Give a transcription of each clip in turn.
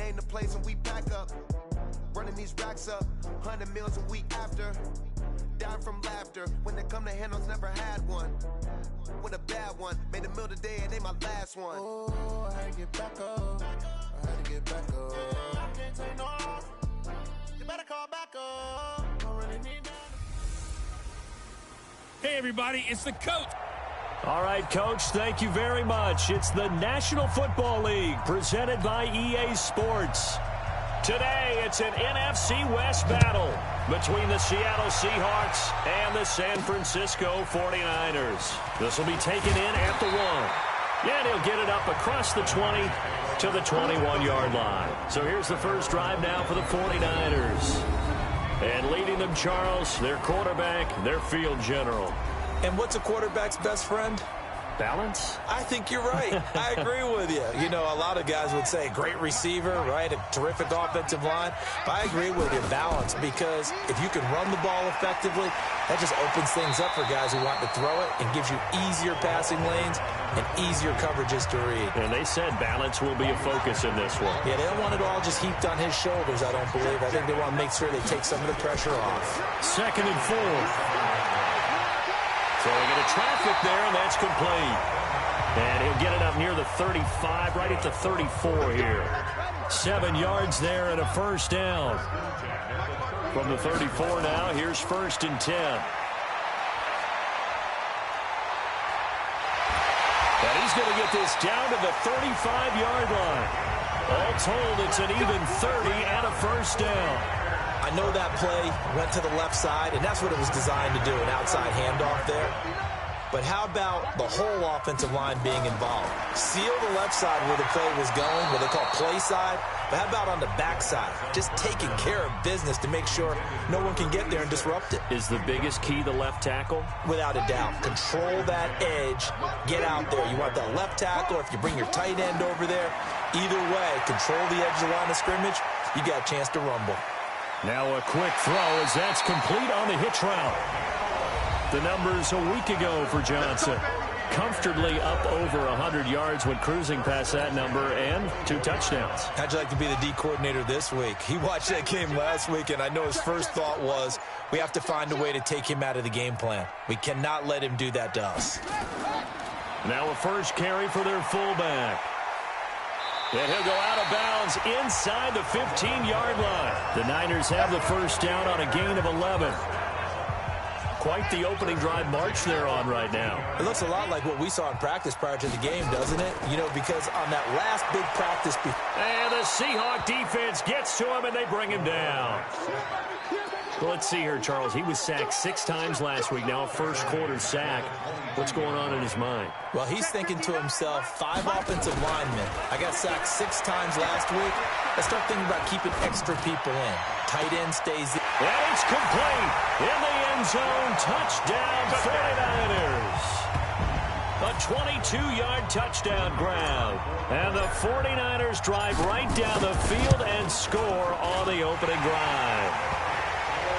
name the place and we back up. Running these racks up, 100 meals a week after. Dying from laughter, when they come to handles, never had one. With a bad one, made a meal today and they my last one. Oh, I had to get back up, I had to get back up. I can't take no off, you better call back up. Don't really need that. Hey everybody, it's the coach. All right, Coach, thank you very much. It's the National Football League presented by EA Sports. Today, it's an NFC West battle between the Seattle Seahawks and the San Francisco 49ers. This will be taken in at the 1. And he'll get it up across the 20 to the 21-yard line. So here's the first drive now for the 49ers. And leading them, Charles, their quarterback, their field general. And what's a quarterback's best friend? Balance? I think you're right. I agree with you. You know, a lot of guys would say great receiver, right? A terrific offensive line. But I agree with you, balance, because if you can run the ball effectively, that just opens things up for guys who want to throw it and gives you easier passing lanes and easier coverages to read. And they said balance will be a focus in this one. Yeah, they don't want it all just heaped on his shoulders, I don't believe. I think they want to make sure they take some of the pressure off. 2nd and 4. Throwing into traffic there, and that's complete. And he'll get it up near the 35, right at the 34 here. 7 yards there and a first down. From the 34 now, here's 1st and 10. And he's going to get this down to the 35-yard line. All told, it's an even 30 and a first down. I know that play went to the left side, and that's what it was designed to do, an outside handoff there. But how about the whole offensive line being involved? Seal the left side where the play was going, what they call play side. But how about on the back side? Just taking care of business to make sure no one can get there and disrupt it. Is the biggest key the left tackle? Without a doubt. Control that edge. Get out there. You want that left tackle. If you bring your tight end over there, either way, control the edge of the line of scrimmage, you got a chance to rumble. Now a quick throw as that's complete on the hitch route. The numbers a week ago for Johnson. Comfortably up over 100 yards when cruising past that number, and 2 touchdowns. How'd you like to be the D coordinator this week? He watched that game last week, and I know his first thought was, we have to find a way to take him out of the game plan. We cannot let him do that to us. Now a first carry for their fullback. And he'll go out of bounds inside the 15-yard line. The Niners have the first down on a gain of 11. Quite the opening drive march they're on right now. It looks a lot like what we saw in practice prior to the game, doesn't it? You know, because on that last big practice... And the Seahawk defense gets to him, and they bring him down. Well, let's see here, Charles. He was sacked 6 times last week. Now a first-quarter sack. What's going on in his mind? Well, he's thinking to himself, 5 offensive linemen. I got sacked 6 times last week. Let's start thinking about keeping extra people in. Tight end stays in. And it's complete. In the end zone. Touchdown, 49ers. A 22-yard touchdown grab. And the 49ers drive right down the field and score on the opening drive.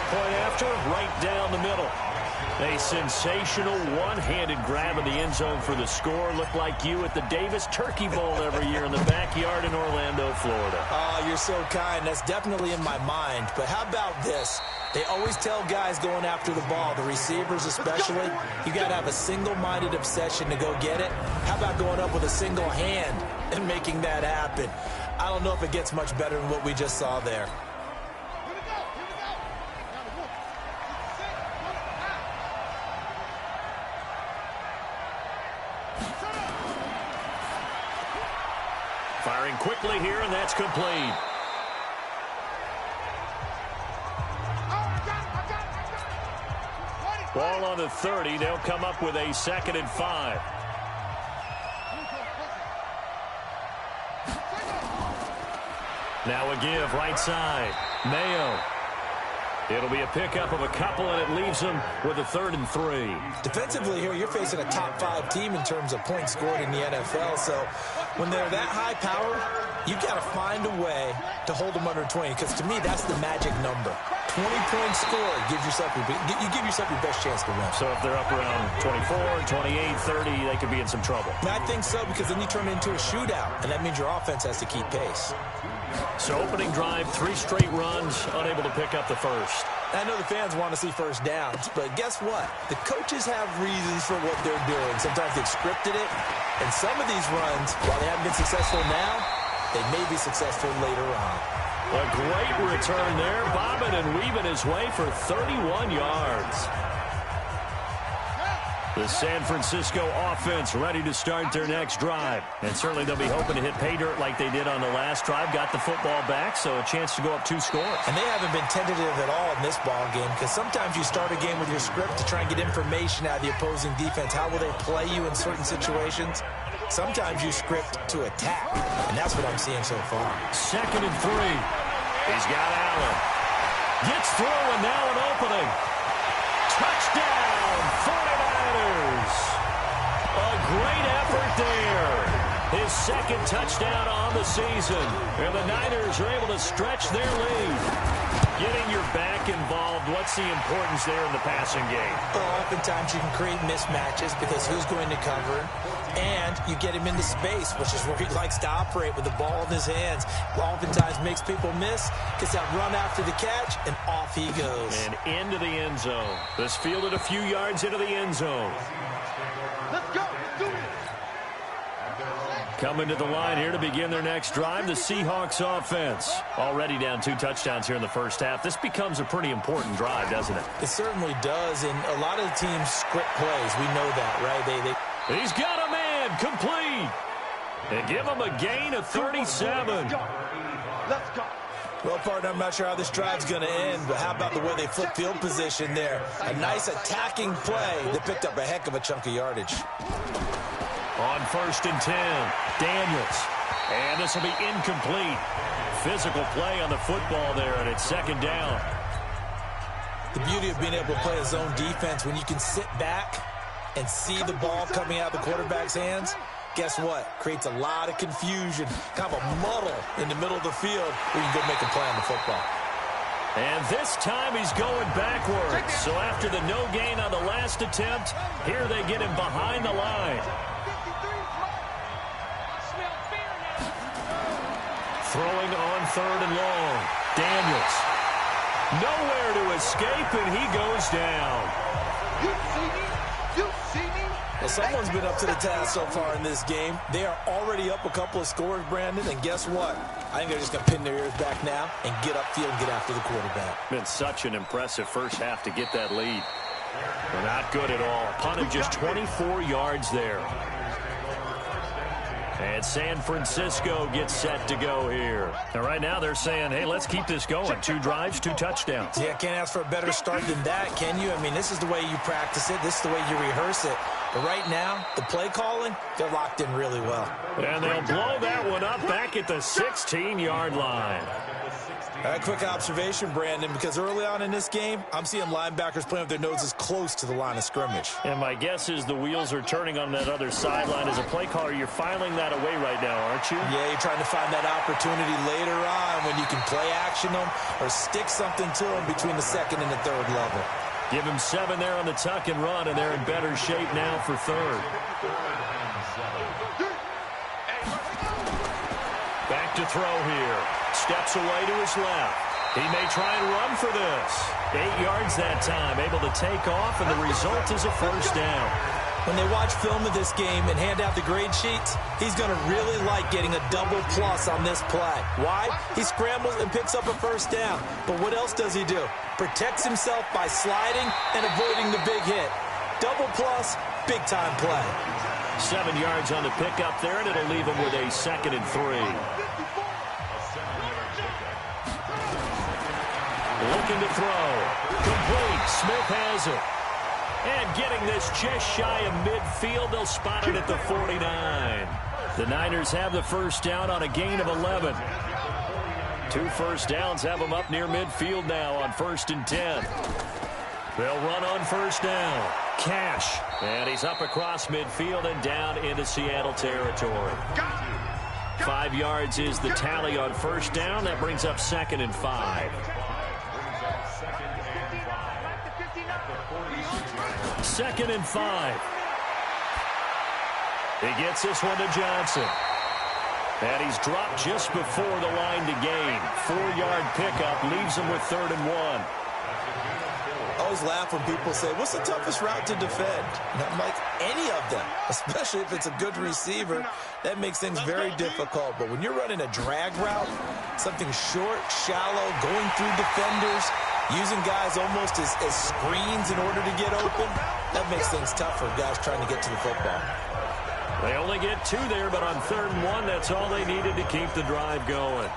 Point after, right down the middle. A sensational one-handed grab in the end zone for the score. Looked like you at the Davis Turkey Bowl every year in the backyard in Orlando, Florida. Oh, you're so kind. That's definitely in my mind. But how about this? They always tell guys going after the ball, the receivers especially, you got to have a single-minded obsession to go get it. How about going up with a single hand and making that happen? I don't know if it gets much better than what we just saw there. Firing quickly here, and that's complete. Ball on the 30. They'll come up with a 2nd and 5. Now a give right side. Mayo. It'll be a pickup of a couple, and it leaves them with a 3rd and 3. Defensively here, you're facing a top 5 team in terms of points scored in the NFL, so when they're that high power, you've got to find a way to hold them under 20, because to me, that's the magic number. 20-point score gives yourself you give yourself your best chance to win. So if they're up around 24, 28, 30, they could be in some trouble. And I think so, because then you turn it into a shootout, and that means your offense has to keep pace. So opening drive, 3 straight runs, unable to pick up the first. I know the fans want to see first downs, but guess what? The coaches have reasons for what they're doing. Sometimes they've scripted it, and some of these runs, while they haven't been successful now, they may be successful later on. A great return there, bobbing and weaving his way for 31 yards. The San Francisco offense ready to start their next drive. And certainly they'll be hoping to hit pay dirt like they did on the last drive. Got the football back, so a chance to go up 2 scores. And they haven't been tentative at all in this ball game, because sometimes you start a game with your script to try and get information out of the opposing defense. How will they play you in certain situations? Sometimes you script to attack, and that's what I'm seeing so far. 2nd and 3. He's got Allen. Gets through, and now an opening. Touchdown, 49ers. A great effort there. His 2nd touchdown on the season. And the Niners are able to stretch their lead. Getting your back involved, what's the importance there in the passing game? Well, oftentimes you can create mismatches because who's going to cover him? And you get him into space, which is where he likes to operate with the ball in his hands. Oftentimes makes people miss, gets that run after the catch, and off he goes. And into the end zone. This fielded a few yards into the end zone. Let's go. Do it. Coming to the line here to begin their next drive, the Seahawks offense. Already down 2 touchdowns here in the first half. This becomes a pretty important drive, doesn't it? It certainly does, and a lot of the teams script plays. We know that, right? He's got a man complete. And give him a gain of 37. Let's go. Well, partner, I'm not sure how this drive's going to end, but how about the way they flip field position there? A nice attacking play that picked up a heck of a chunk of yardage. On 1st and 10, Daniels. And this will be incomplete. Physical play on the football there, and it's 2nd down. The beauty of being able to play a zone defense, when you can sit back and see the ball coming out of the quarterback's hands, guess what? Creates a lot of confusion, kind of a muddle in the middle of the field where you can go make a play on the football. And this time he's going backwards. So after the no gain on the last attempt, here they get him behind the line. Throwing on 3rd and long. Daniels. Nowhere to escape, and he goes down. You see me? You see me? Well, someone's been up to the task so far in this game. They are already up a couple of scores, Brandon, and guess what? I think they're just going to pin their ears back now and get upfield and get after the quarterback. Been such an impressive first half to get that lead. They're not good at all. Punt of just 24 yards there. And San Francisco gets set to go here. And right now they're saying, hey, let's keep this going. 2 drives, 2 touchdowns. Yeah, can't ask for a better start than that, can you? I mean, this is the way you practice it. This is the way you rehearse it. But right now, the play calling, they're locked in really well. And they'll blow that one up back at the 16-yard line. A quick observation, Brandon, because early on in this game, I'm seeing linebackers playing with their noses close to the line of scrimmage. And my guess is the wheels are turning on that other sideline. As a play caller, you're filing that away right now, aren't you? Yeah, you're trying to find that opportunity later on when you can play action them or stick something to them between the 2nd and the 3rd level. Give him 7 there on the tuck and run, and they're in better shape now for 3rd. Back to throw here. Steps away to his left. He may try and run for this. 8 yards that time, able to take off, and the result is a 1st down. When they watch film of this game and hand out the grade sheets, he's going to really like getting a double plus on this play. Why? He scrambles and picks up a 1st down. But what else does he do? Protects himself by sliding and avoiding the big hit. Double plus, big-time play. 7 yards on the pickup there, and it'll leave him with a 2nd and 3. Looking to throw. Complete. Smith has it. And getting this just shy of midfield, they'll spot it at the 49. The Niners have the 1st down on a gain of 11. 2 1st downs have them up near midfield now on 1st and 10. They'll run on 1st down. Cash. And he's up across midfield and down into Seattle territory. 5 yards is the tally on first down. That brings up 2nd and 5. 2nd and 5. He gets this one to Johnson. And he's dropped just before the line to gain. 4-yard pickup leaves him with 3rd and 1. I always laugh when people say, what's the toughest route to defend? And I'm like, any of them, especially if it's a good receiver. That makes things very difficult. But when you're running a drag route, something short, shallow, going through defenders, using guys almost as screens in order to get open, that makes things tough for guys trying to get to the football. They only get 2 there, but on 3rd and 1, that's all they needed to keep the drive going.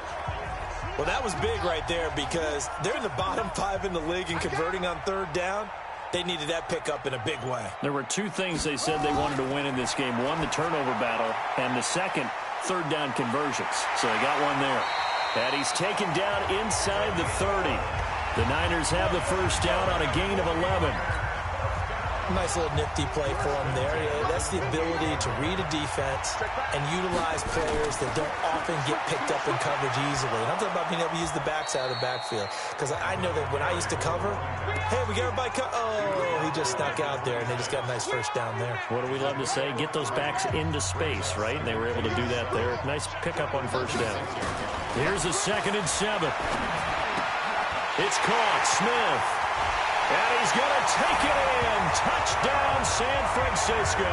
Well, that was big right there because they're in the bottom 5 in the league and converting on 3rd down. They needed that pickup in a big way. There were 2 things they said they wanted to win in this game. One, the turnover battle, and the second, 3rd down conversions. So they got one there. And he's taken down inside the 30. The Niners have the first down on a gain of 11. Nice little nifty play for him there. Yeah, that's the ability to read a defense and utilize players that don't often get picked up in coverage easily. And I'm talking about being able to use the backside of the backfield. Because I know that when I used to cover, hey, we got everybody oh, he just snuck out there, and they just got a nice first down there. What do we love to say? Get those backs into space, right? And they were able to do that there. Nice pickup on first down. Here's a 2nd and 7. It's caught. Smith. And he's going to take it in. Touchdown, San Francisco.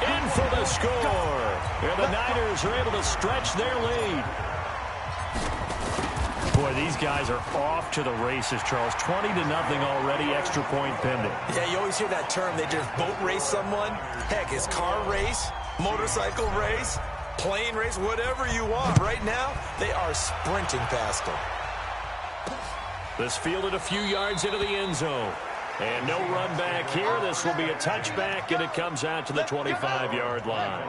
In for the score. And the Niners are able to stretch their lead. Boy, these guys are off to the races, Charles. 20-0 already, extra point pending. Yeah, you always hear that term. They just boat race someone. Heck, it's car race, motorcycle race, plane race, whatever you want. Right now, they are sprinting past them. This fielded a few yards into the end zone. And no run back here. This will be a touchback, and it comes out to the 25-yard line.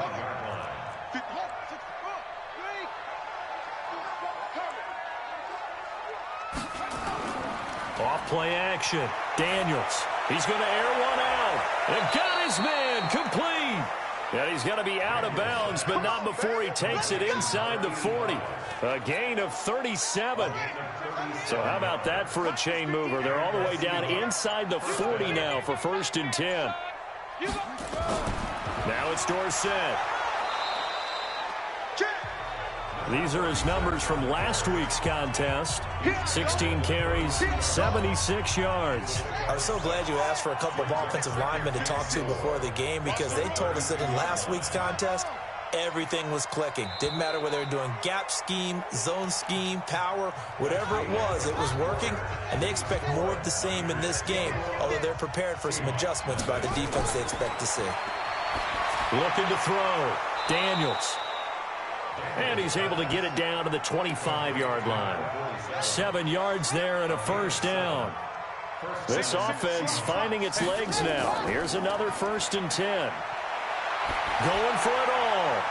Off play action. Daniels. He's going to air one out. And got his man complete. And he's going to be out of bounds, but not before he takes it inside the 40. A gain of 37. So how about that for a chain mover? They're all the way down inside the 40 now for 1st and 10. Now it's Dorsett. These are his numbers from last week's contest. 16 carries, 76 yards. I was so glad you asked for a couple of offensive linemen to talk to before the game because they told us that in last week's contest, everything was clicking. Didn't matter whether they were doing gap scheme, zone scheme, power, whatever it was working, and they expect more of the same in this game, although they're prepared for some adjustments by the defense they expect to see. Looking to throw. Daniels. And he's able to get it down to the 25-yard line. 7 yards there and a first down. This offense finding its legs now. Here's another 1st and 10. Going for it all.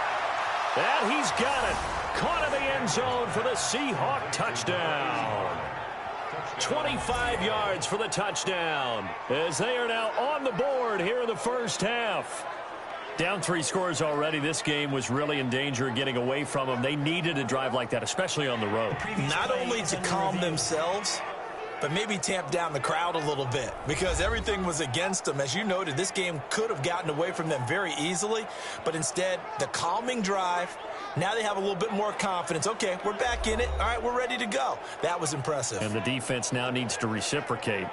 And he's got it. Caught in the end zone for the Seahawks touchdown. 25 yards for the touchdown as they are now on the board here in the first half. Down 3 scores already. This game was really in danger of getting away from them. They needed a drive like that, especially on the road. Not only to calm themselves, but maybe tamp down the crowd a little bit because everything was against them. As you noted, this game could have gotten away from them very easily, but instead, the calming drive, now they have a little bit more confidence. Okay, we're back in it. All right, we're ready to go. That was impressive. And the defense now needs to reciprocate.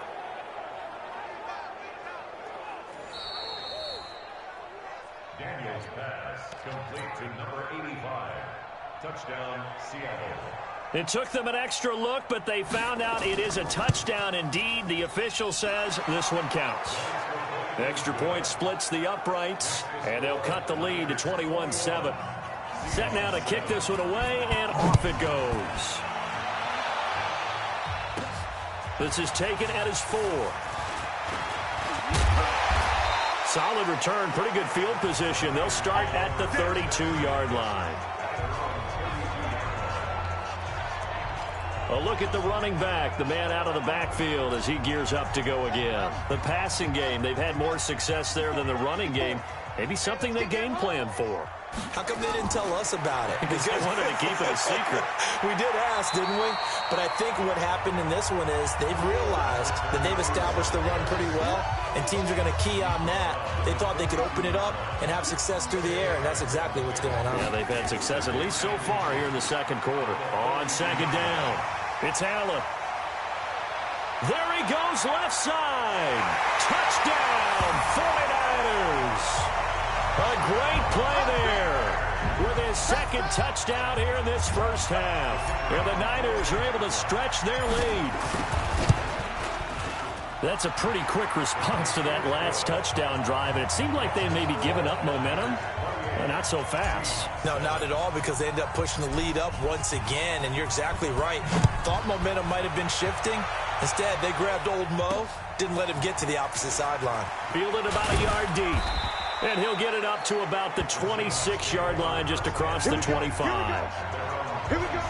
Daniels pass complete to number 85. Touchdown, Seattle. It took them an extra look, but they found out it is a touchdown indeed. The official says this one counts. The extra point splits the uprights, and they'll cut the lead to 21-7. Set now to kick this one away, and off it goes. This is taken at his 4. Solid return, pretty good field position. They'll start at the 32-yard line. A look at the running back, the man out of the backfield as he gears up to go again. The passing game, they've had more success there than the running game. Maybe something they game plan for. How come they didn't tell us about it? Because they wanted to keep it a secret. We did ask, didn't we? But I think what happened in this one is they've realized that they've established the run pretty well, and teams are going to key on that. They thought they could open it up and have success through the air, and that's exactly what's going on. Yeah, they've had success at least so far here in the second quarter. On second down, it's Allen. There he goes, left side. Touchdown, 49ers. A great play there with his second touchdown here in this first half. And the Niners are able to stretch their lead. That's a pretty quick response to that last touchdown drive. And it seemed like they may be giving up momentum. Well, not so fast. No, not at all, because they end up pushing the lead up once again. And you're exactly right. Thought momentum might have been shifting. Instead, they grabbed old Mo, didn't let him get to the opposite sideline. Fielded about a yard deep. And he'll get it up to about the 26-yard line, just across the 25. Here we go.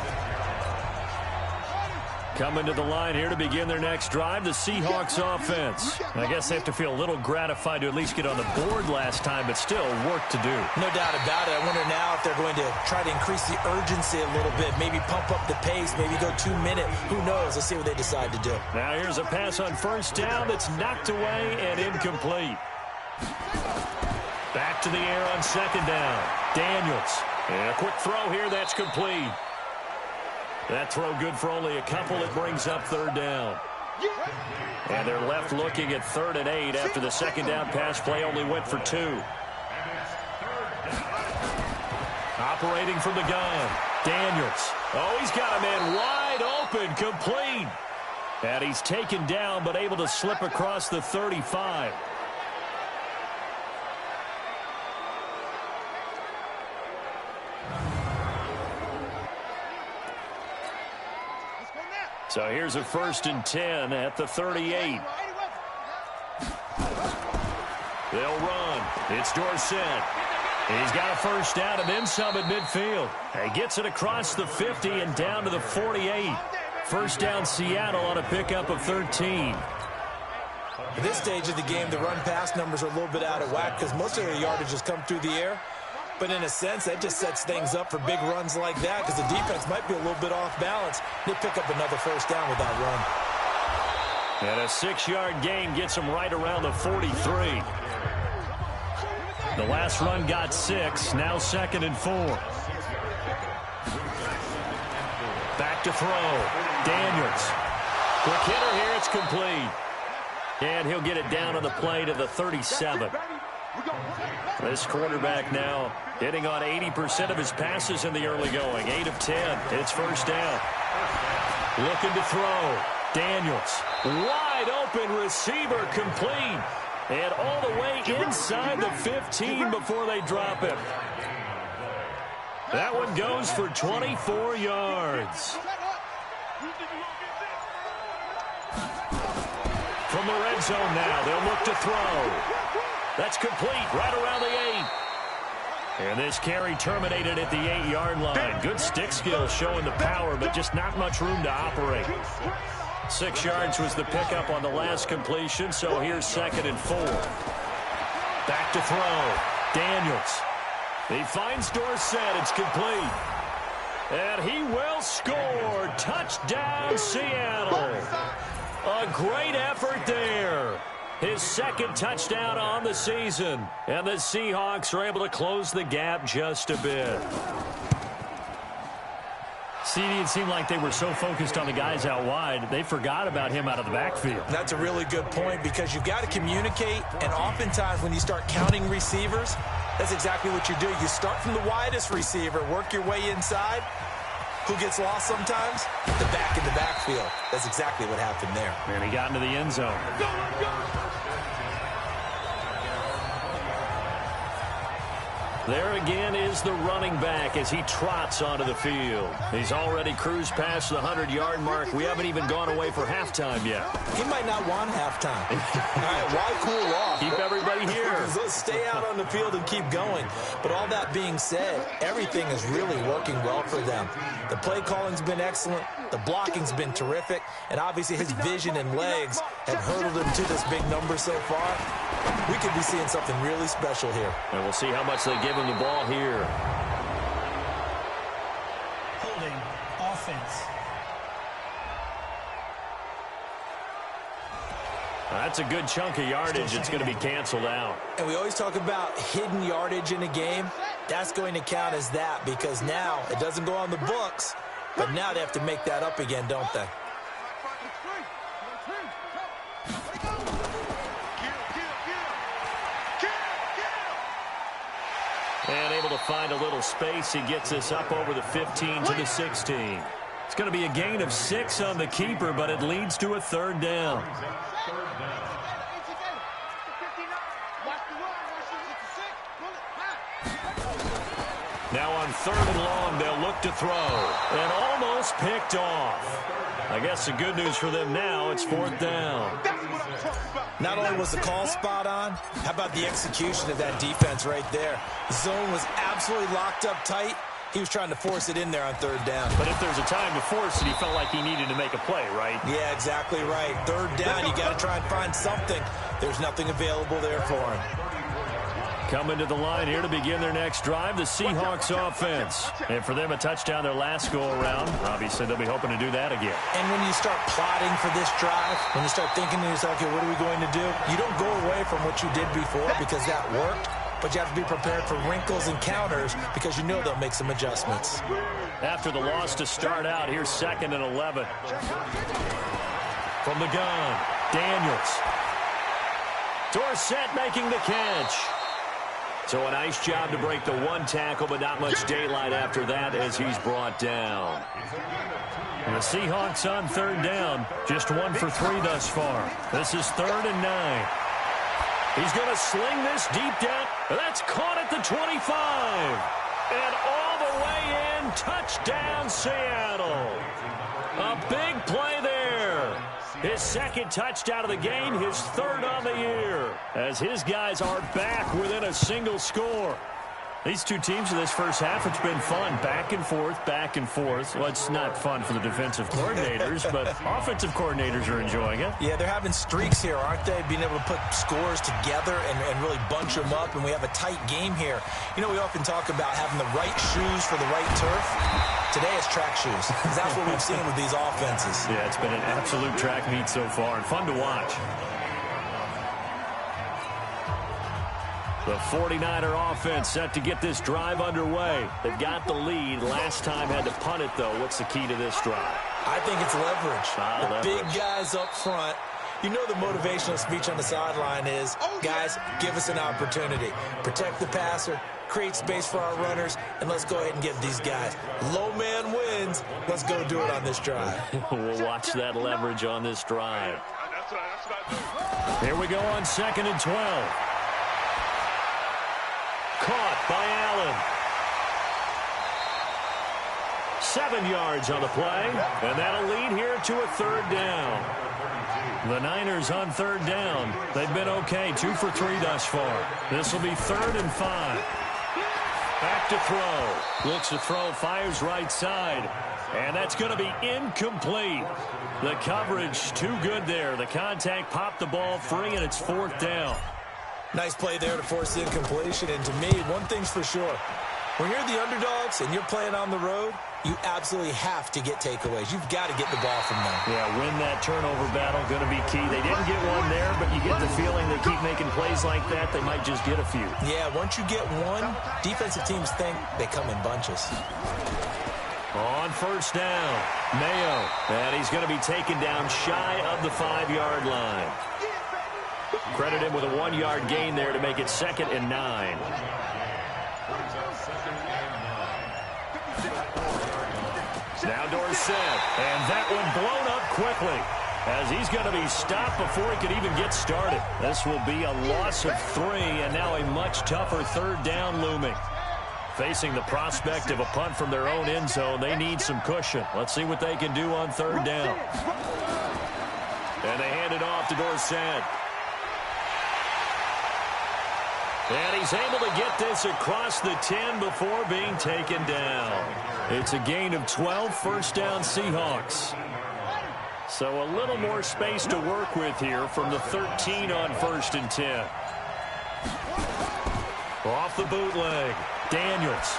Coming to the line here to begin their next drive, the Seahawks offense. I guess they have to feel a little gratified to at least get on the board last time, but still work to do. No doubt about it. I wonder now if they're going to try to increase the urgency a little bit, maybe pump up the pace, maybe go 2 minute. Who knows? Let's see what they decide to do. Now here's a pass on first down that's knocked away and incomplete. Back to the air on second down. Daniels. And a quick throw here that's complete. That throw good for only a couple. It brings up third down. And they're left looking at 3rd and 8 after the second down pass play only went for 2. Operating from the gun. Daniels. Oh, he's got a man wide open, complete. And he's taken down but able to slip across the 35. So here's a 1st and 10 at the 38. They'll run. It's Dorsett. He's got a first down and then some at midfield. He gets it across the 50 and down to the 48. First down Seattle on a pickup of 13. At this stage of the game, the run-pass numbers are a little bit out of whack because most of their yardage has come through the air. But in a sense, that just sets things up for big runs like that because the defense might be a little bit off balance. They pick up another first down with that run. And a 6-yard gain gets them right around the 43. The last run got 6, now 2nd and 4. Back to throw. Daniels. Quick hitter here, it's complete. And he'll get it down on the play to the 37. This quarterback now hitting on 80% of his passes in the early going. 8 of 10. It's first down. Looking to throw. Daniels. Wide open receiver, complete. And all the way inside the 15 before they drop him. That one goes for 24 yards. From the red zone now, they'll look to throw. That's complete right around the 8. And this carry terminated at the 8-yard line. Good stick skills showing the power, but just not much room to operate. 6 yards was the pickup on the last completion, so here's 2nd and 4. Back to throw. Daniels. He finds Dorsett. It's complete. And he will score. Touchdown, Seattle. A great effort there. His 2nd touchdown on the season. And the Seahawks are able to close the gap just a bit. CD, it seemed like they were so focused on the guys out wide, they forgot about him out of the backfield. That's a really good point because you've got to communicate, and oftentimes when you start counting receivers, that's exactly what you do. You start from the widest receiver, work your way inside. Who gets lost sometimes? The back in the backfield. That's exactly what happened there. And he got into the end zone. There again is the running back as he trots onto the field. He's already cruised past the 100-yard mark. We haven't even gone away for halftime yet. He might not want halftime. All right, why cool off? Keep everybody here. Let's stay out on the field and keep going. But all that being said, everything is really working well for them. The play calling's been excellent. The blocking's been terrific. And obviously his vision and legs have hurdled him to this big number so far. We could be seeing something really special here. And we'll see how much they give give him the ball here. Holding offense. That's a good chunk of yardage. It's going to be canceled out. And we always talk about hidden yardage in a game. That's going to count as that because now it doesn't go on the books, but now they have to make that up again, don't they? And able to find a little space. He gets us up over the 15 to the 16. It's going to be a gain of 6 on the keeper, but it leads to a third down. Now on third and long, they'll look to throw. And almost picked off. I guess the good news for them now, it's fourth down. Not only was the call spot on, how about the execution of that defense right there? The zone was absolutely locked up tight. He was trying to force it in there on third down. But if there's a time to force it, he felt like he needed to make a play, right? Yeah, exactly right. Third down, you got to try and find something. There's nothing available there for him. Coming to the line here to begin their next drive, the Seahawks offense. And for them, a touchdown their last go-around. Obviously, they'll be hoping to do that again. And when you start plotting for this drive, when you start thinking to yourself, okay, what are we going to do? You don't go away from what you did before because that worked, but you have to be prepared for wrinkles and counters because you know they'll make some adjustments. After the loss to start out, here's 2nd and 11. From the gun, Daniels. Dorsett making the catch. So a nice job to break the one tackle, but not much daylight after that as he's brought down. And the Seahawks on third down, just 1 for 3 thus far. This is 3rd and 9. He's going to sling this deep down. That's caught at the 25. And all the way in, touchdown Seattle. A big play there. His 2nd touchdown of the game, his 3rd on the year, as his guys are back within a single score. These two teams in this first half, it's been fun. Back and forth, back and forth. Well, it's not fun for the defensive coordinators, but offensive coordinators are enjoying it. Yeah, they're having streaks here, aren't they? Being able to put scores together and really bunch them up, and we have a tight game here. You know, we often talk about having the right shoes for the right turf. Today it's track shoes. That's what we've seen with these offenses. Yeah, it's been an absolute track meet so far, and fun to watch. The 49er offense set to get this drive underway. They've got the lead. Last time had to punt it, though. What's the key to this drive? I think it's leverage. The big guys up front. You know the motivational speech on the sideline is, guys, give us an opportunity. Protect the passer, create space for our runners, and let's go ahead and get these guys. Low man wins. Let's go do it on this drive. We'll watch that leverage on this drive. Here we go on 2nd and 12. Caught by Allen. 7 yards on the play, and that'll lead here to a 3rd down. The Niners on 3rd down. They've been okay, 2 for 3 thus far. This will be 3rd and 5. Back to throw. Looks to throw, fires right side. And that's going to be incomplete. The coverage too good there. The contact popped the ball free, and it's 4th down. Nice play there to force the incompletion. And to me, one thing's for sure. When you're the underdogs and you're playing on the road, you absolutely have to get takeaways. You've got to get the ball from them. Yeah, win that turnover battle, going to be key. They didn't get one there, but you get the feeling they keep making plays like that, they might just get a few. Yeah, once you get one, defensive teams think they come in bunches. On 1st down, Mayo. And he's going to be taken down shy of the 5-yard line. Credit him with a 1-yard gain there to make it 2nd and 9. Now Dorsett, and that one blown up quickly as he's going to be stopped before he could even get started. This will be a loss of 3, and now a much tougher 3rd down looming. Facing the prospect of a punt from their own end zone, they need some cushion. Let's see what they can do on 3rd down. And they hand it off to Dorsett. And he's able to get this across the 10 before being taken down. It's a gain of 12, 1st down Seahawks. So a little more space to work with here from the 13 on 1st and 10. Off the bootleg. Daniels.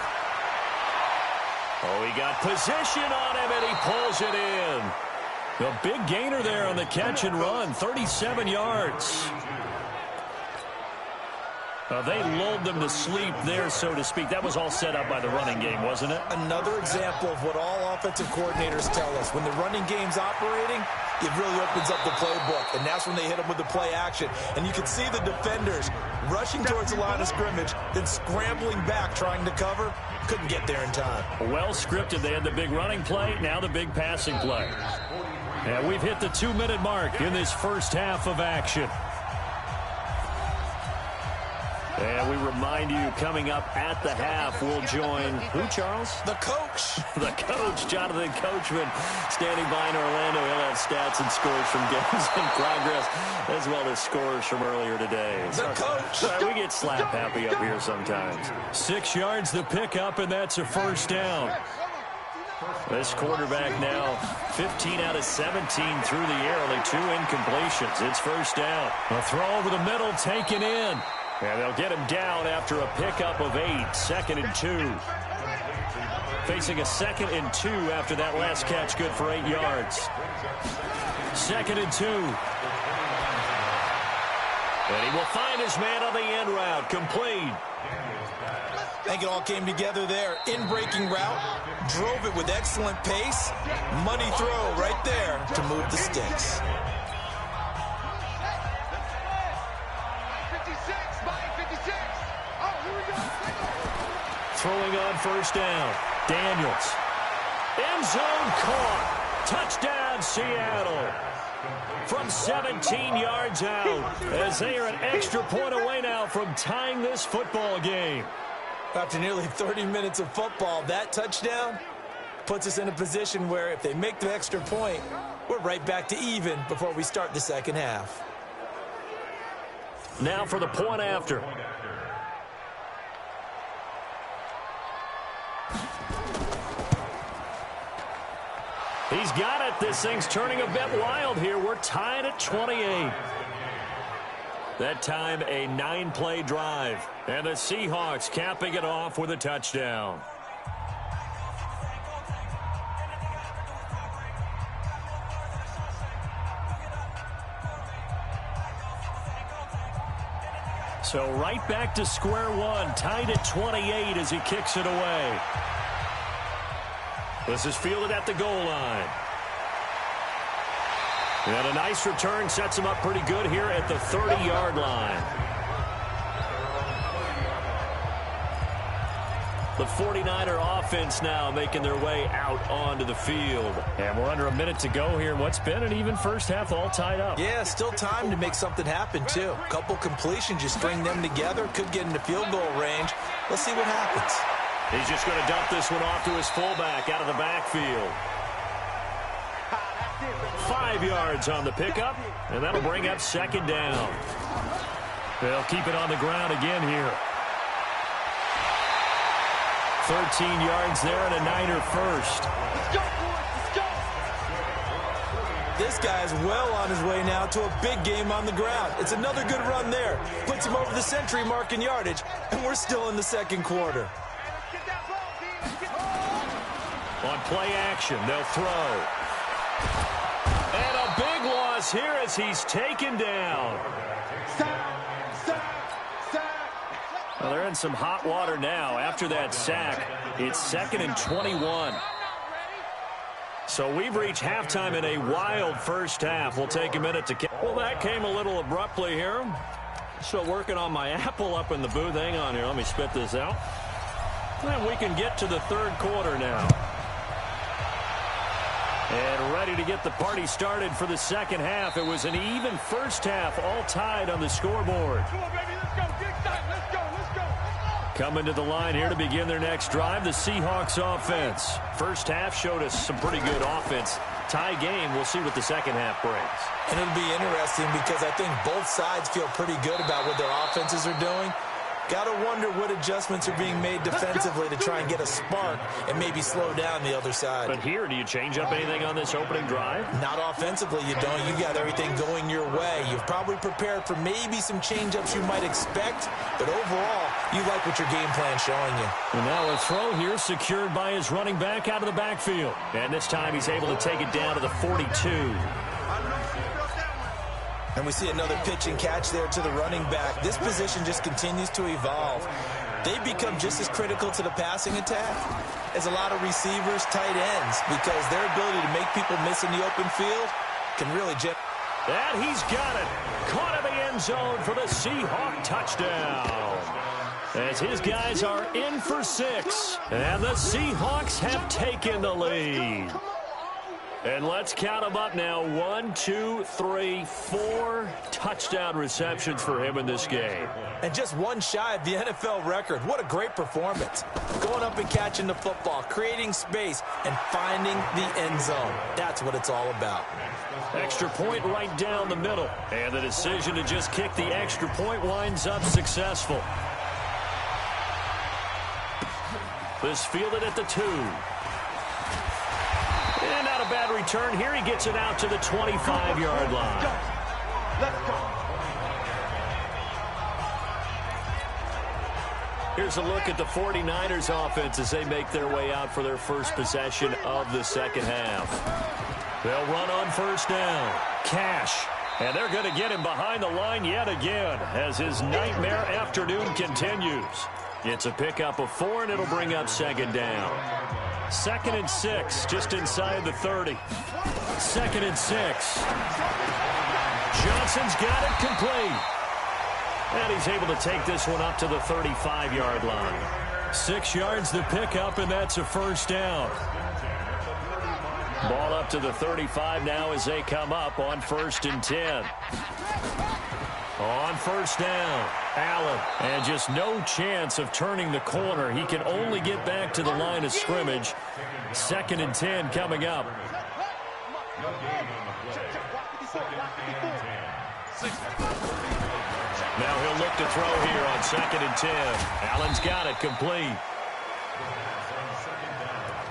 Oh, he got position on him, and he pulls it in. A big gainer there on the catch and run, 37 yards. They lulled them to sleep there, so to speak. That was all set up by the running game, wasn't it? Another example of what all offensive coordinators tell us. When the running game's operating, it really opens up the playbook, and that's when they hit them with the play action. And you can see the defenders rushing towards the line of scrimmage, then scrambling back, trying to cover. Couldn't get there in time. Well scripted. They had the big running play, now the big passing play. And we've hit the 2-minute mark in this first half of action. And we remind you, coming up at the half, we'll join who, Charles? The coach. The coach, Jonathan Coachman, standing by in Orlando. He'll have stats and scores from games in progress, as well as scores from earlier today. The coach. We get slap happy up here sometimes. 6 yards the pickup, and that's a first down. This quarterback now 15 out of 17 through the air, only 2 incompletions. It's first down. A throw over the middle, taken in. And they'll get him down after a pickup of 8, 2nd and 2. Facing a 2nd and 2 after that last catch, good for 8 yards. 2nd and 2. And he will find his man on the end route, complete. I think it all came together there. In-breaking route, drove it with excellent pace. Money throw right there to move the sticks. Throwing on first down. Daniels. End zone caught. Touchdown, Seattle. From 17 yards out, as they are an extra point away now from tying this football game. After nearly 30 minutes of football, that touchdown puts us in a position where if they make the extra point, we're right back to even before we start the second half. Now for the point after. He's got it. This thing's turning a bit wild here. We're tied at 28. That time a 9-play drive. And the Seahawks capping it off with a touchdown. So right back to square one, tied at 28 as he kicks it away. This is fielded at the goal line. And a nice return sets him up pretty good here at the 30-yard line. The 49er offense now making their way out onto the field. And we're under a minute to go here. What's been an even first half, all tied up. Yeah, still time to make something happen, too. A couple completions, you string them together, could get into field goal range. Let's see what happens. He's just going to dump this one off to his fullback out of the backfield. 5 yards on the pickup, and that'll bring up second down. They'll keep it on the ground again here. 13 yards there and a Niner first. Let's go, boys. Let's go. This guy's well on his way now to a big game on the ground. It's another good run there. Puts him over the century mark in yardage, and we're still in the second quarter. On play action, they'll throw. And a big loss here as he's taken down. Well, they're in some hot water now. After that sack, it's 2nd and 21. So we've reached halftime in a wild first half. We'll take a minute to... Well, that came a little abruptly here. Still working on my apple up in the booth. Hang on here. Let me spit this out. And we can get to the third quarter now. And ready to get the party started for the second half. It was an even first half, all tied on the scoreboard. Come on, baby. Let's go. Get excited. Let's go. Let's go. Coming to the line here to begin their next drive, the Seahawks offense. First half showed us some pretty good offense. Tie game. We'll see what the second half brings. And it'll be interesting because I think both sides feel pretty good about what their offenses are doing. Got to wonder what adjustments are being made defensively to try and get a spark and maybe slow down the other side. But here, do you change up anything on this opening drive? Not offensively, you don't. You got everything going your way. You've probably prepared for maybe some change-ups you might expect, but overall, you like what your game plan's showing you. And now a throw here secured by his running back out of the backfield. And this time he's able to take it down to the 42. And we see another pitch and catch there to the running back. This position just continues to evolve. They become just as critical to the passing attack as a lot of receivers, tight ends, because their ability to make people miss in the open field can really And he's got it. Caught in the end zone for the Seahawks touchdown. As his guys are in for 6. And the Seahawks have taken the lead. And let's count them up now. 1, 2, 3, 4 touchdown receptions for him in this game. And just one shy of the NFL record. What a great performance. Going up and catching the football, creating space, and finding the end zone. That's what it's all about. Extra point right down the middle. And the decision to just kick the extra point winds up successful. This fielded at the 2. And not a bad return here. He gets it out to the 25-yard line. Let's go. Here's a look at the 49ers offense as they make their way out for their first possession of the second half. They'll run on first down. Cash. And they're going to get him behind the line yet again as his nightmare afternoon continues. It's a pickup of 4, and it'll bring up second down. 2nd and 6, just inside the 30. 2nd and 6. Johnson's got it complete. And he's able to take this one up to the 35-yard line. 6 yards the pickup, and that's a first down. Ball up to the 35 now as they come up on 1st and 10. On first down, Allen. And just no chance of turning the corner. He can only get back to the line of scrimmage. 2nd and 10 coming up. Now he'll look to throw here on 2nd and 10. Allen's got it complete.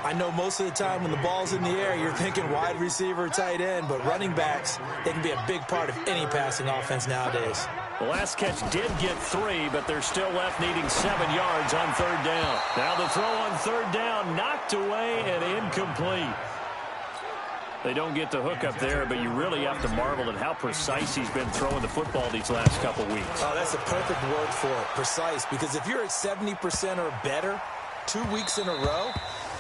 I know most of the time when the ball's in the air, you're thinking wide receiver, tight end, but running backs, they can be a big part of any passing offense nowadays. The last catch did get 3, but they're still left needing 7 yards on 3rd down. Now the throw on 3rd down, knocked away and incomplete. They don't get the hook up there, but you really have to marvel at how precise he's been throwing the football these last couple weeks. Oh, that's a perfect word for it, precise, because if you're at 70% or better 2 weeks in a row,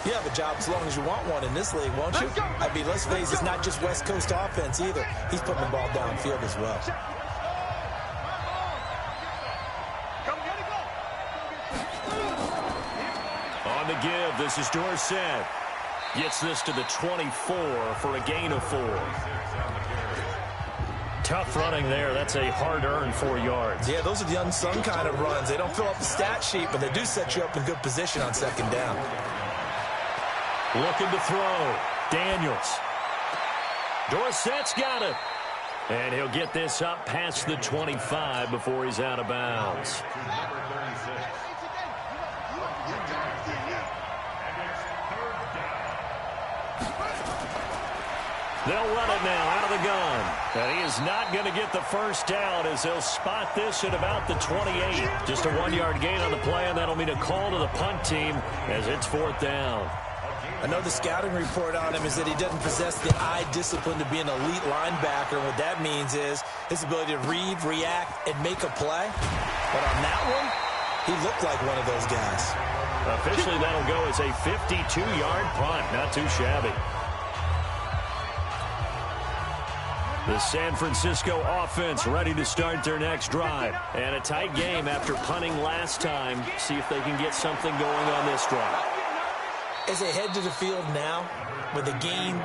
you have a job as long as you want one in this league, won't you? I mean, let's face it, it's not just West Coast offense either. He's putting the ball downfield as well. On the give, this is Dorsett. Gets this to the 24 for a gain of 4. Tough running there. That's a hard-earned 4 yards. Yeah, those are the unsung kind of runs. They don't fill up the stat sheet, but they do set you up in good position on 2nd down. Looking to throw. Daniels. Dorsett's got it. And he'll get this up past the 25 before he's out of bounds. They'll run it now out of the gun. And he is not going to get the first down as they'll spot this at about the 28. Just a 1-yard gain on the play, and that'll mean a call to the punt team as it's 4th down. I know the scouting report on him is that he doesn't possess the eye discipline to be an elite linebacker. What that means is his ability to read, react, and make a play. But on that one, he looked like one of those guys. Officially, that'll go as a 52-yard punt. Not too shabby. The San Francisco offense ready to start their next drive. And a tight game after punting last time. See if they can get something going on this drive. As they head to the field now, with the game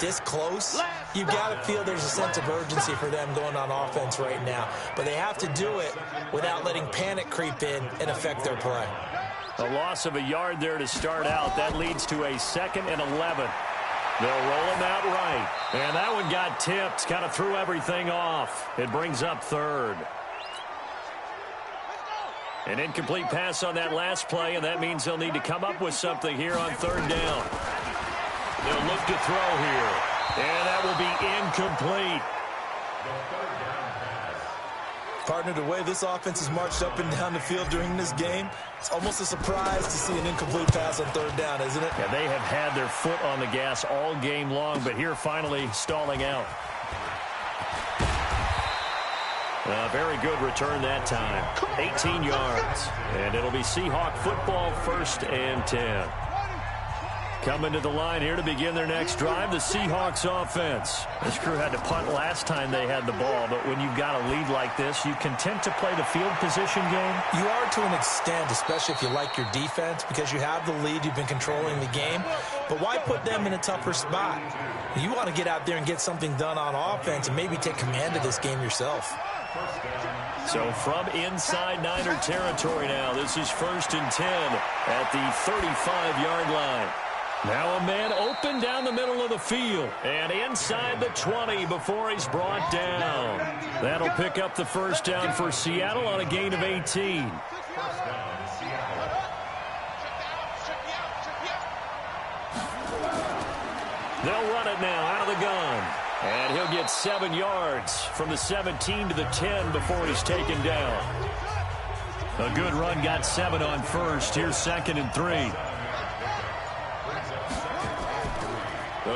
this close, you've got to feel there's a sense of urgency for them going on offense right now. But they have to do it without letting panic creep in and affect their play. A loss of a yard there to start out. That leads to a 2nd and 11. They'll roll him out right. And that one got tipped. Kind of threw everything off. It brings up 3rd. An incomplete pass on that last play, and that means they'll need to come up with something here on 3rd down. They'll look to throw here. And that will be incomplete. Partner, the way this offense has marched up and down the field during this game, it's almost a surprise to see an incomplete pass on third down, isn't it? Yeah, they have had their foot on the gas all game long, but here finally stalling out. A very good return that time. 18 yards. And it'll be Seahawk football, 1st and 10. Coming to the line here to begin their next drive, the Seahawks offense. This crew had to punt last time they had the ball, but when you've got a lead like this, you content to play the field position game? You are to an extent, especially if you like your defense, because you have the lead, you've been controlling the game. But why put them in a tougher spot? You want to get out there and get something done on offense and maybe take command of this game yourself. So from inside Niner territory now, this is 1st and 10 at the 35-yard line. Now a man open down the middle of the field and inside the 20 before he's brought down. That'll pick up the 1st down for Seattle on a gain of 18. They'll run it now out of the gun. And he'll get 7 yards from the 17 to the 10 before he's taken down. A good run, got 7 on 1st. Here's 2nd and 3.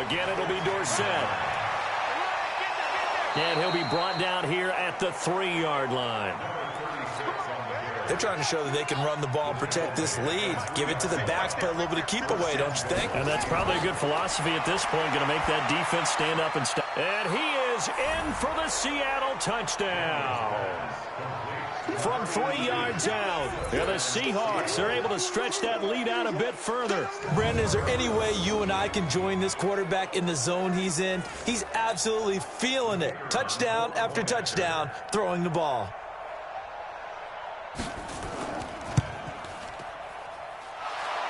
Again, it'll be Dorsett. And he'll be brought down here at the 3-yard line. They're trying to show that they can run the ball and protect this lead. Give it to the backs, play a little bit of keep away, don't you think? And that's probably a good philosophy at this point. Going to make that defense stand up and stop. And he is in for the Seattle touchdown. From 3 yards out. Yeah, the Seahawks are able to stretch that lead out a bit further. Brandon, is there any way you and I can join this quarterback in the zone he's in? He's absolutely feeling it. Touchdown after touchdown, throwing the ball.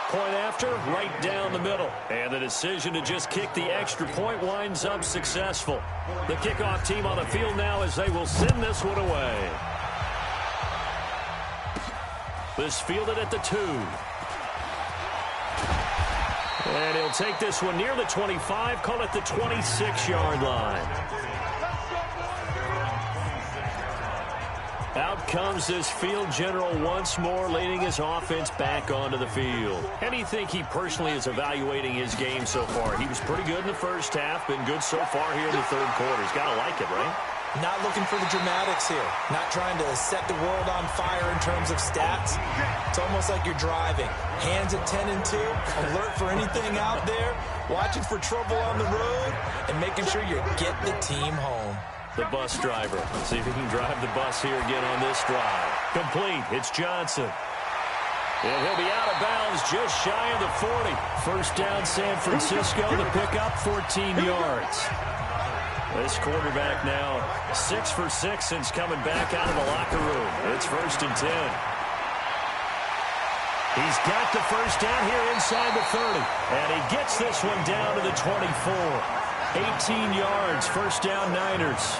Point after, right down the middle. And the decision to just kick the extra point winds up successful. The kickoff team on the field now as they will send this one away. This fielded at the 2. And he'll take this one near the 25, call it the 26-yard line. Out comes this field general once more, leading his offense back onto the field. How do you think he personally is evaluating his game so far? He was pretty good in the first half, been good so far here in the third quarter. He's got to like it, right? Not looking for the dramatics here. Not trying to set the world on fire in terms of stats. It's almost like you're driving. Hands at 10 and 2, alert for anything out there, watching for trouble on the road, and making sure you get the team home. The bus driver. Let's see if he can drive the bus here again on this drive. Complete. It's Johnson. And he'll be out of bounds just shy of the 40. First down, San Francisco. The pickup, 14 yards. This quarterback now 6 for 6 since coming back out of the locker room. It's 1st and 10. He's got the first down here inside the 30. And he gets this one down to the 24. 18 yards, first down Niners.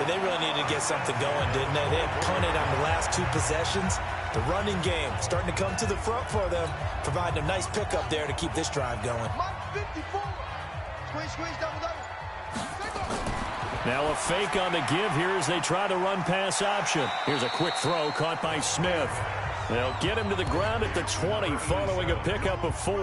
They really needed to get something going, didn't they? They had punted on the last 2 possessions. The running game starting to come to the front for them, providing a nice pickup there to keep this drive going. Now a fake on the give here as they try to run pass option. Here's a quick throw caught by Smith. They'll get him to the ground at the 20 following a pickup of 4.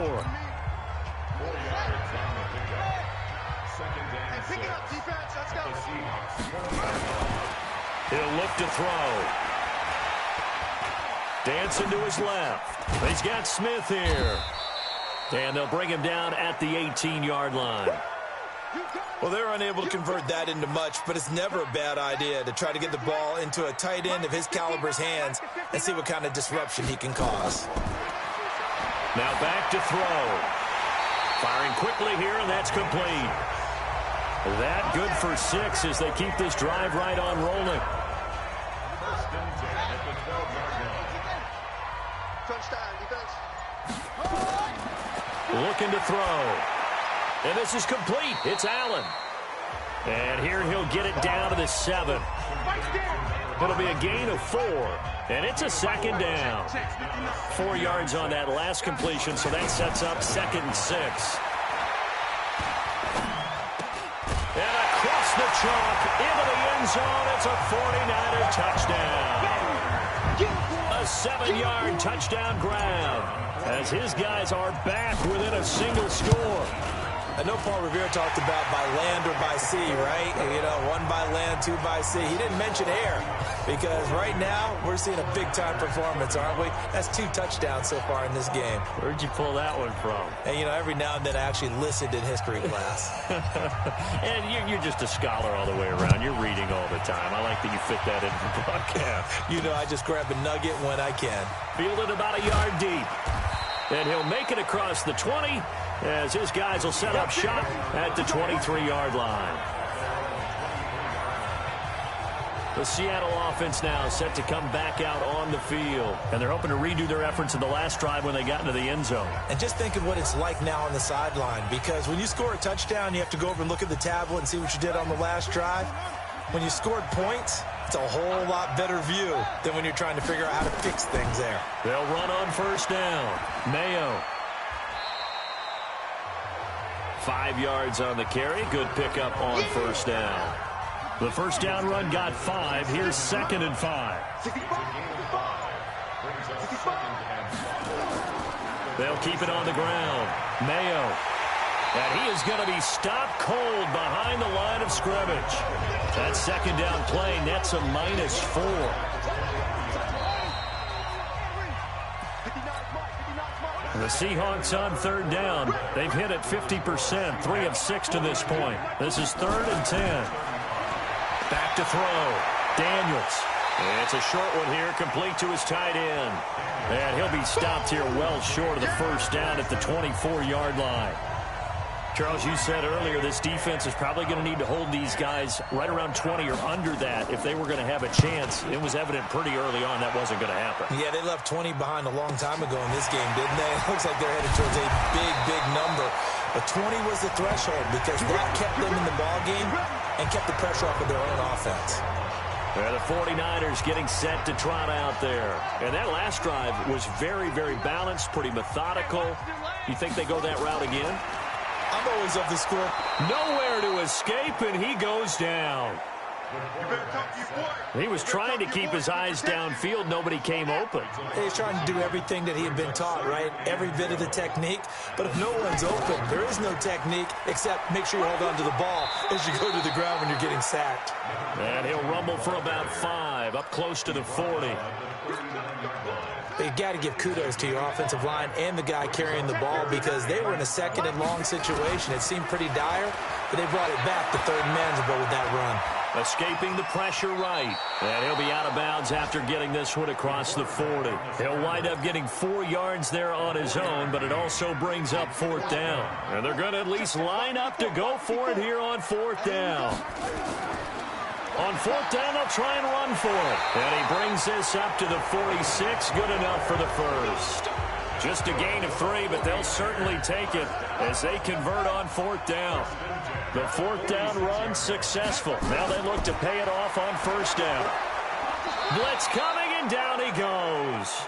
He'll look to throw. Dancing to his left. He's got Smith here. And they'll bring him down at the 18-yard line. Well, they're unable to convert that into much, but it's never a bad idea to try to get the ball into a tight end of his caliber's hands and see what kind of disruption he can cause. Now back to throw. Firing quickly here, and that's complete. That good for 6 as they keep this drive right on rolling. Looking to throw. And this is complete. It's Allen. And here he'll get it down to the 7. It'll be a gain of 4. And it's a 2nd down. 4 yards on that last completion, so that sets up 2nd and 6. And across the chalk into the end zone. It's a 49er touchdown. A 7-yard touchdown grab as his guys are back within a single score. I know Paul Revere talked about by land or by sea, right? You know, 1 by land, 2 by sea. He didn't mention air because right now we're seeing a big-time performance, aren't we? That's 2 touchdowns so far in this game. Where'd you pull that one from? And, you know, every now and then I actually listened in history class. And you're just a scholar all the way around. You're reading all the time. I like that you fit that into the broadcast. You know, I just grab a nugget when I can. Fielded about a yard deep. And he'll make it across the 20 as his guys will set up shop at the 23-yard line. The Seattle offense now set to come back out on the field. And they're hoping to redo their efforts in the last drive when they got into the end zone. And just think of what it's like now on the sideline, because when you score a touchdown, you have to go over and look at the tablet and see what you did on the last drive. When you scored points, it's a whole lot better view than when you're trying to figure out how to fix things there. They'll run on first down. Mayo. 5 yards on the carry. Good pickup on first down. The first down run got 5. Here's 2nd and 5. They'll keep it on the ground. Mayo. And he is going to be stopped cold behind the line of scrimmage. That second down play nets a -4. The Seahawks on third down. They've hit it 50%, 3 of 6 to this point. This is 3rd and 10. Back to throw. Daniels. It's a short one here, complete to his tight end. And he'll be stopped here well short of the first down at the 24-yard line. Charles, you said earlier this defense is probably going to need to hold these guys right around 20 or under that if they were going to have a chance. It was evident pretty early on that wasn't going to happen. Yeah, they left 20 behind a long time ago in this game, didn't they? It looks like they're headed towards a big, big number. But 20 was the threshold because that kept them in the ballgame and kept the pressure off of their own offense. The 49ers getting set to trot out there. And that last drive was very, very balanced, pretty methodical. You think they go that route again? I'm always of the school. Nowhere to escape, and he goes down. He was trying to keep his eyes downfield. Nobody came open. He's trying to do everything that he had been taught, right? Every bit of the technique. But if no one's open, there is no technique except make sure you hold on to the ball as you go to the ground when you're getting sacked. And he'll rumble for about 5, up close to the 40. You've got to give kudos to your offensive line and the guy carrying the ball because they were in a 2nd and long situation. It seemed pretty dire, but they brought it back to 3rd and manageable with that run. Escaping the pressure right. And he'll be out of bounds after getting this one across the 40. He'll wind up getting 4 yards there on his own, but it also brings up 4th down. And they're going to at least line up to go for it here on 4th down. On 4th down, they'll try and run for it. And he brings this up to the 46. Good enough for the first. Just a gain of 3, but they'll certainly take it as they convert on 4th down. The 4th down run successful. Now they look to pay it off on 1st down. Blitz coming, and down he goes.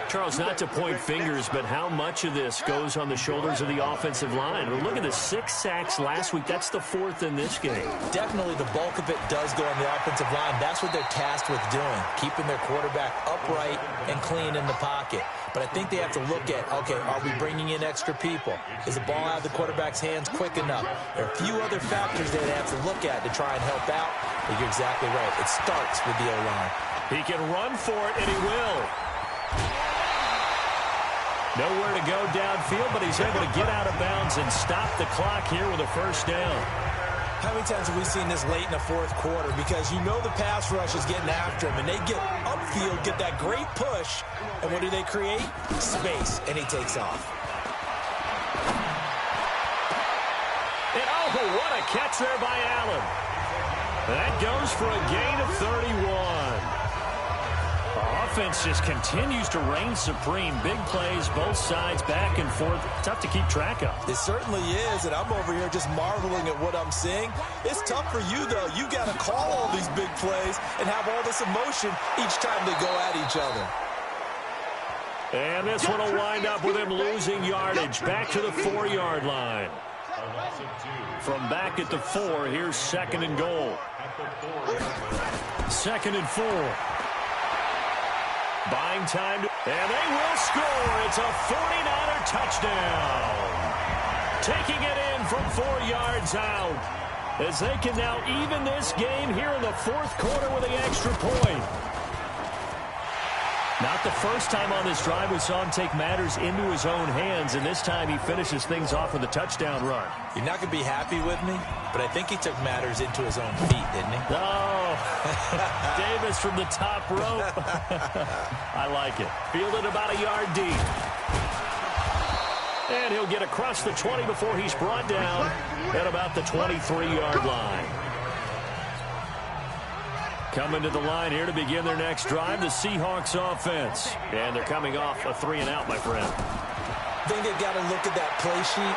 Charles, not to point fingers, but how much of this goes on the shoulders of the offensive line? Well, look at the 6 sacks last week. That's the 4th in this game. Definitely the bulk of it does go on the offensive line. That's what they're tasked with doing, keeping their quarterback upright and clean in the pocket. But I think they have to look at, okay, are we bringing in extra people? Is the ball out of the quarterback's hands quick enough? There are a few other factors that they have to look at to try and help out. But you're exactly right. It starts with the O-line. He can run for it, and he will. Nowhere to go downfield, but he's able to get out of bounds and stop the clock here with a 1st down. How many times have we seen this late in the 4th quarter? Because you know the pass rush is getting after him, and they get upfield, get that great push, and what do they create? Space, and he takes off. And oh, what a catch there by Allen. That goes for a gain of 31. Offense just continues to reign supreme. Big plays, both sides, back and forth. Tough to keep track of. It certainly is, and I'm over here just marveling at what I'm seeing. It's tough for you, though. You got to call all these big plays and have all this emotion each time they go at each other. And this one will wind up with him losing yardage back to the 4-yard line. From back at the 4, here's 2nd and goal. 2nd and 4. Buying time, and they will score. It's a 49er touchdown. Taking it in from 4 yards out, as they can now even this game here in the 4th quarter with the extra point. Not the first time on this drive we saw him take matters into his own hands, and this time he finishes things off with a touchdown run. You're not going to be happy with me, but I think he took matters into his own feet, didn't he? Oh, Davis from the top rope. I like it. Fielded about a yard deep. And he'll get across the 20 before he's brought down at about the 23-yard line. Coming to the line here to begin their next drive, the Seahawks offense. And they're coming off a 3-and-out, my friend. I think they've got to look at that play sheet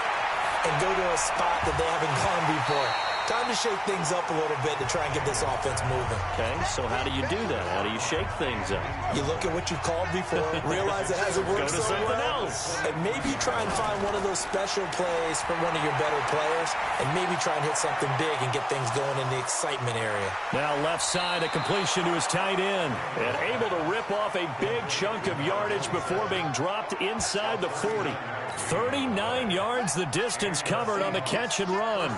and go to a spot that they haven't gone before. Time to shake things up a little bit to try and get this offense moving. Okay, so how do you do that? How do you shake things up? You look at what you called before, realize it hasn't worked Go to so something well, else. and maybe try and find one of those special plays from one of your better players, and maybe try and hit something big and get things going in the excitement area. Now left side, a completion to his tight end, and able to rip off a big chunk of yardage before being dropped inside the 40. 39 yards the distance covered on the catch and run.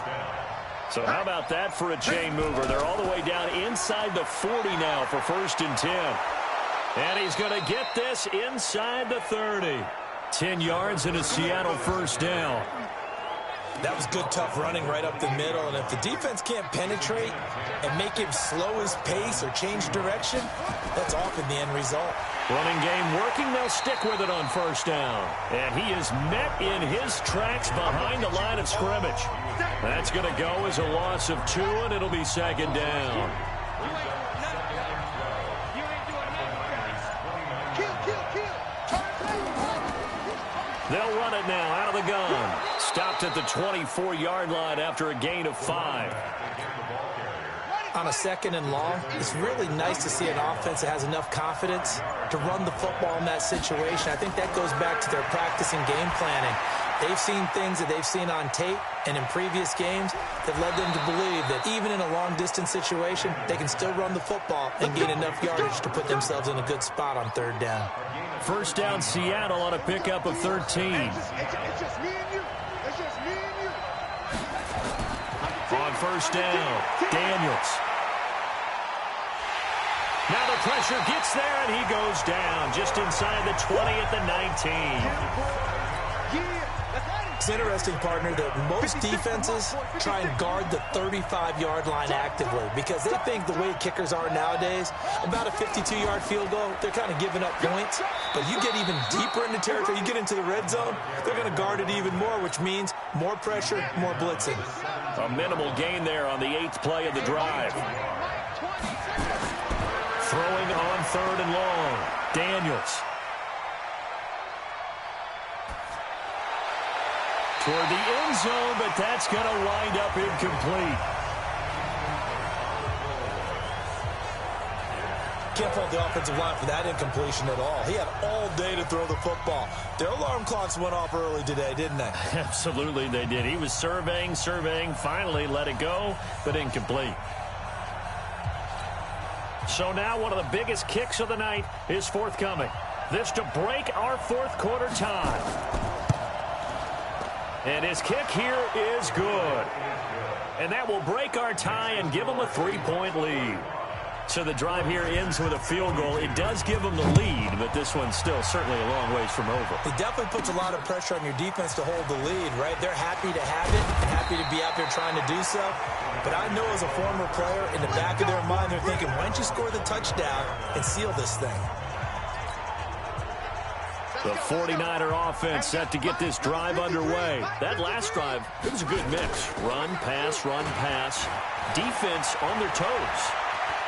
So how about that for a chain mover? They're all the way down inside the 40 now for 1st and 10. And he's going to get this inside the 30. 10 yards and a Seattle 1st down. That was good, tough running right up the middle. And if the defense can't penetrate and make him slow his pace or change direction, that's often the end result. Running game working. They'll stick with it on 1st down. And he is met in his tracks behind the line of scrimmage. That's going to go as a loss of 2, and it'll be 2nd down. They'll run it now out of the gun. Stopped at the 24-yard line after a gain of 5. On a 2nd and long, it's really nice to see an offense that has enough confidence to run the football in that situation. I think that goes back to their practice and game planning. They've seen things that they've seen on tape and in previous games that led them to believe that even in a long-distance situation, they can still run the football and gain enough yardage to put themselves in a good spot on 3rd down. 1st down Seattle on a pickup of 13. It's just me and you. It's just me and you. On 1st down, Daniels. Now the pressure gets there, and he goes down just inside the 20 at the 19. It's interesting, partner, that most defenses try and guard the 35-yard line actively because they think the way kickers are nowadays, about a 52-yard field goal, they're kind of giving up points. But you get even deeper into territory, you get into the red zone, they're going to guard it even more, which means more pressure, more blitzing. A minimal gain there on the 8th play of the drive. Throwing on 3rd and long, Daniels. Toward the end zone, but that's going to wind up incomplete. Can't fault the offensive line for that incompletion at all. He had all day to throw the football. Their alarm clocks went off early today, didn't they? Absolutely they did. He was surveying, finally let it go, but incomplete. So now one of the biggest kicks of the night is forthcoming. This to break our 4th quarter tie. And his kick here is good. And that will break our tie and give them a 3-point lead. So the drive here ends with a field goal. It does give them the lead, but this one's still certainly a long ways from over. It definitely puts a lot of pressure on your defense to hold the lead, right? They're happy to have it and happy to be out there trying to do so. But I know as a former player, in the back of their mind, they're thinking, why don't you score the touchdown and seal this thing? The 49er offense set to get this drive underway. That last drive, it was a good mix. Run, pass, defense on their toes.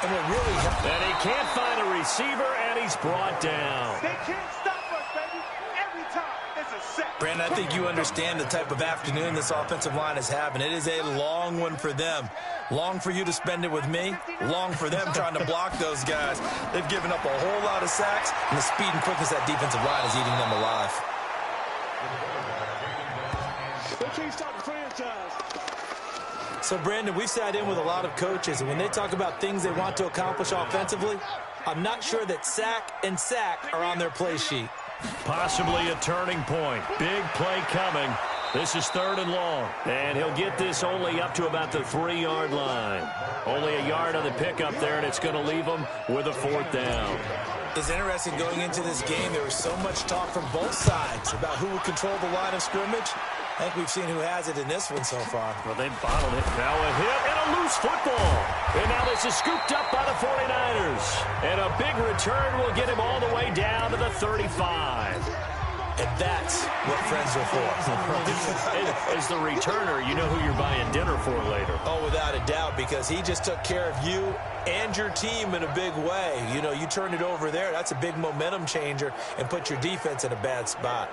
And it really helped. And he can't find a receiver, and he's brought down. They can't stop us, baby. Every time, it's a set. Brandon, I think you understand the type of afternoon this offensive line is having. It is a long one for them. Long for you to spend it with me. Long for them trying to block those guys. They've given up a whole lot of sacks, and the speed and quickness of that defensive line is eating them alive. They can't stop the So, Brandon, we've sat in with a lot of coaches, and when they talk about things they want to accomplish offensively, I'm not sure that sack and sack are on their play sheet. Possibly a turning point. Big play coming. This is 3rd and long, and he'll get this only up to about the 3-yard line. Only a yard on the pickup there, and it's going to leave him with a 4th down. It's interesting going into this game. There was so much talk from both sides about who would control the line of scrimmage. I think we've seen who has it in this one so far. Well, they bottled it. Now a hit and a loose football. And now this is scooped up by the 49ers. And a big return will get him all the way down to the 35. And that's what friends are for. As the returner, you know who you're buying dinner for later. Oh, without a doubt, because he just took care of you and your team in a big way. You know, you turn it over there, that's a big momentum changer and put your defense in a bad spot.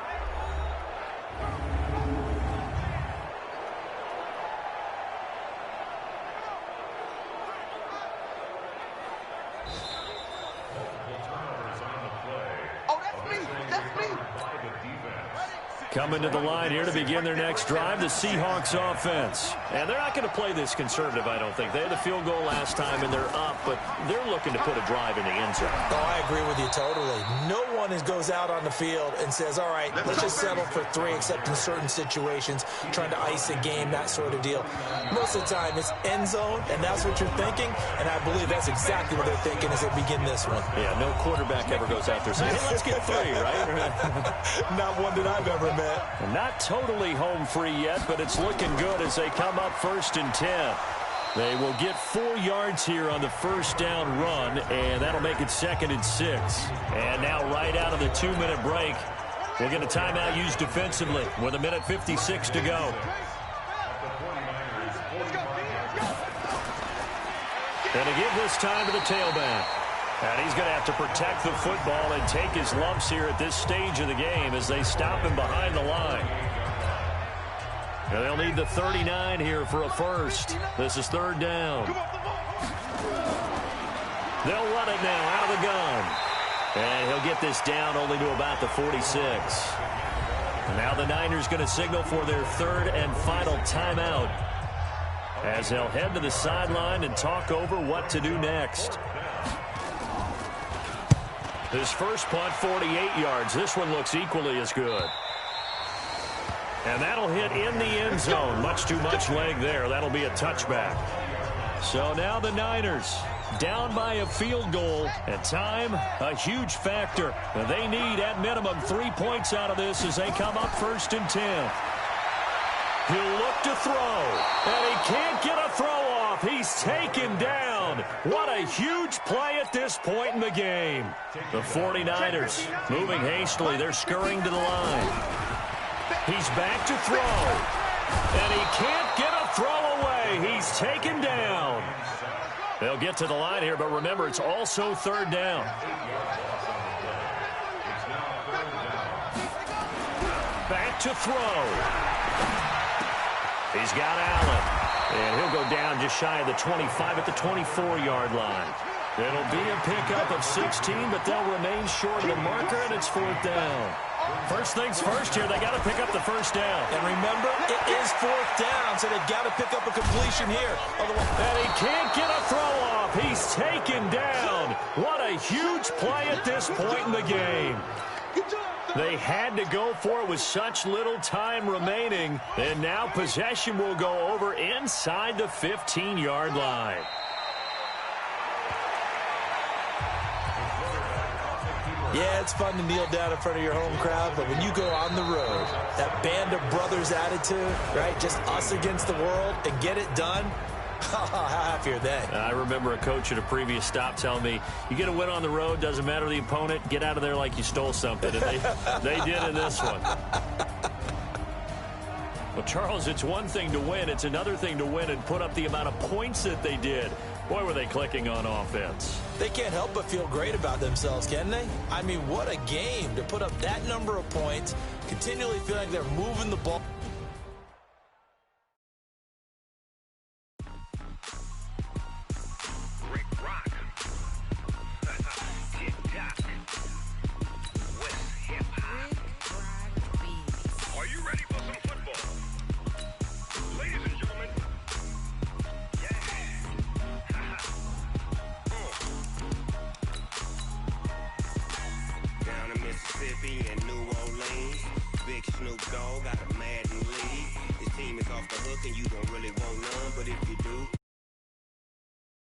Coming to the line here to begin their next drive, the Seahawks offense. And they're not going to play this conservative, I don't think. They had a field goal last time, and they're up, but they're looking to put a drive in the end zone. Oh, I agree with you totally. No one goes out on the field and says, all right, let's just settle for 3, except in certain situations, trying to ice a game, that sort of deal. Most of the time, it's end zone, and that's what you're thinking, and I believe that's exactly what they're thinking as they begin this one. Yeah, no quarterback ever goes out there saying, hey, let's get 3, right? Not one that I've ever met. Not totally home free yet, but it's looking good as they come up 1st and 10. They will get 4 yards here on the 1st down run, and that'll make it 2nd and 6. And now right out of the 2-minute break, we'll get a timeout used defensively with 1:56 to go. And to give this time to the tailback. And he's going to have to protect the football and take his lumps here at this stage of the game as they stop him behind the line. And they'll need the 39 here for a first. This is 3rd down. They'll run it now out of the gun. And he'll get this down only to about the 46. Now the Niners going to signal for their 3rd and final timeout as they'll head to the sideline and talk over what to do next. His first punt, 48 yards. This one looks equally as good. And that'll hit in the end zone. Much too much leg there. That'll be a touchback. So now the Niners down by a field goal. And time, a huge factor. And they need, at minimum, 3 points out of this as they come up 1st and 10. He'll look to throw. And he can't get a throw off. He's taken down. What a huge play at this point in the game. The 49ers moving hastily. They're scurrying to the line. He's back to throw. And he can't get a throw away. He's taken down. They'll get to the line here, but remember, it's also 3rd down. Back to throw. He's got Allen. And he'll go down just shy of the 25 at the 24-yard line. It'll be a pickup of 16, but they'll remain short of the marker, and it's 4th down. First things first here, they got to pick up the 1st down. And remember, it is 4th down, so they've got to pick up a completion here. Otherwise, and he can't get a throw off. He's taken down. What a huge play at this point in the game. They had to go for it with such little time remaining. And now possession will go over inside the 15-yard line. Yeah, it's fun to kneel down in front of your home crowd, but when you go on the road, that band of brothers attitude, right, just us against the world, and get it done, how happy are they? I remember a coach at a previous stop telling me, you get a win on the road, doesn't matter the opponent, get out of there like you stole something. And they did in this one. Well, Charles, it's one thing to win. It's another thing to win and put up the amount of points that they did. Boy, were they clicking on offense. They can't help but feel great about themselves, can they? I mean, what a game to put up that number of points, continually feel like they're moving the ball. Big Snoop Dogg got a Madden league. His team is off the hook and you don't really want none, but if you do,